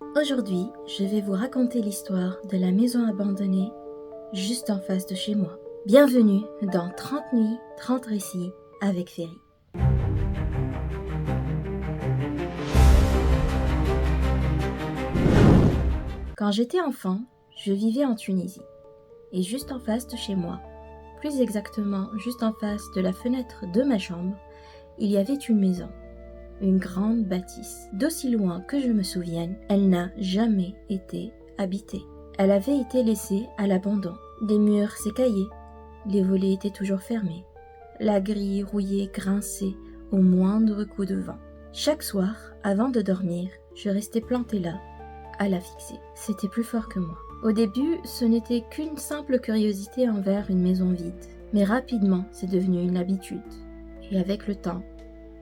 Aujourd'hui, je vais vous raconter l'histoire de la maison abandonnée juste en face de chez moi. Bienvenue dans 30 nuits, 30 récits avec Ferry. Quand j'étais enfant, je vivais en Tunisie. Et juste en face de chez moi, plus exactement juste en face de la fenêtre de ma chambre, il y avait une maison. Une grande bâtisse. D'aussi loin que je me souvienne, elle n'a jamais été habitée. Elle avait été laissée à l'abandon. Des murs s'écaillaient, les volets étaient toujours fermés. La grille rouillée grinçait au moindre coup de vent. Chaque soir, avant de dormir, je restais plantée là, à la fixer. C'était plus fort que moi. Au début, ce n'était qu'une simple curiosité envers une maison vide. Mais rapidement, c'est devenu une habitude. Et avec le temps,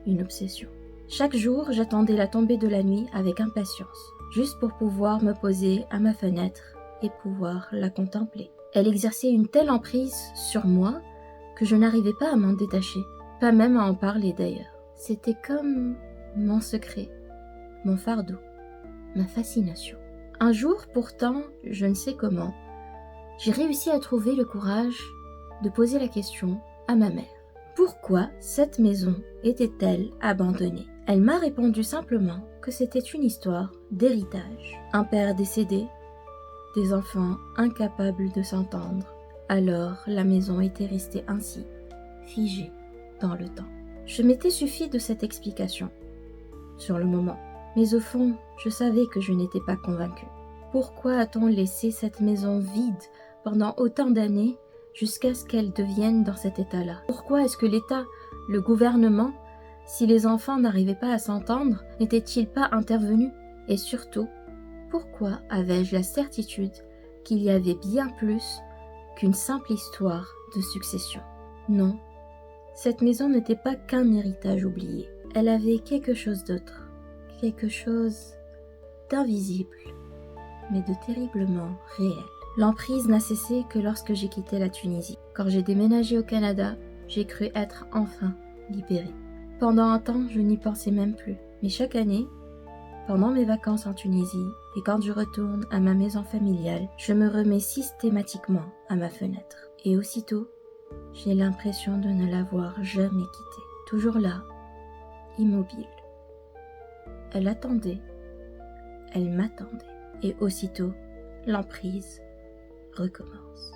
une obsession. Chaque jour, j'attendais la tombée de la nuit avec impatience, juste pour pouvoir me poser à ma fenêtre et pouvoir la contempler. Elle exerçait une telle emprise sur moi que je n'arrivais pas à m'en détacher, pas même à en parler d'ailleurs. C'était comme mon secret, mon fardeau, ma fascination. Un jour, pourtant, je ne sais comment, j'ai réussi à trouver le courage de poser la question à ma mère. Pourquoi cette maison était-elle abandonnée ? Elle m'a répondu simplement que c'était une histoire d'héritage. Un père décédé, des enfants incapables de s'entendre. Alors la maison était restée ainsi, figée dans le temps. Je m'étais suffi de cette explication, sur le moment. Mais au fond, je savais que je n'étais pas convaincue. Pourquoi a-t-on laissé cette maison vide pendant autant d'années jusqu'à ce qu'elle devienne dans cet état-là? Pourquoi est-ce que l'État, le gouvernement, si les enfants n'arrivaient pas à s'entendre, n'était-il pas intervenu? Et surtout, pourquoi avais-je la certitude qu'il y avait bien plus qu'une simple histoire de succession? Non, cette maison n'était pas qu'un héritage oublié. Elle avait quelque chose d'autre, quelque chose d'invisible, mais de terriblement réel. L'emprise n'a cessé que lorsque j'ai quitté la Tunisie. Quand j'ai déménagé au Canada, j'ai cru être enfin libérée. Pendant un temps, je n'y pensais même plus. Mais chaque année, pendant mes vacances en Tunisie, et quand je retourne à ma maison familiale, je me remets systématiquement à ma fenêtre. Et aussitôt, j'ai l'impression de ne l'avoir jamais quittée. Toujours là, immobile. Elle attendait, elle m'attendait. Et aussitôt, l'emprise recommence.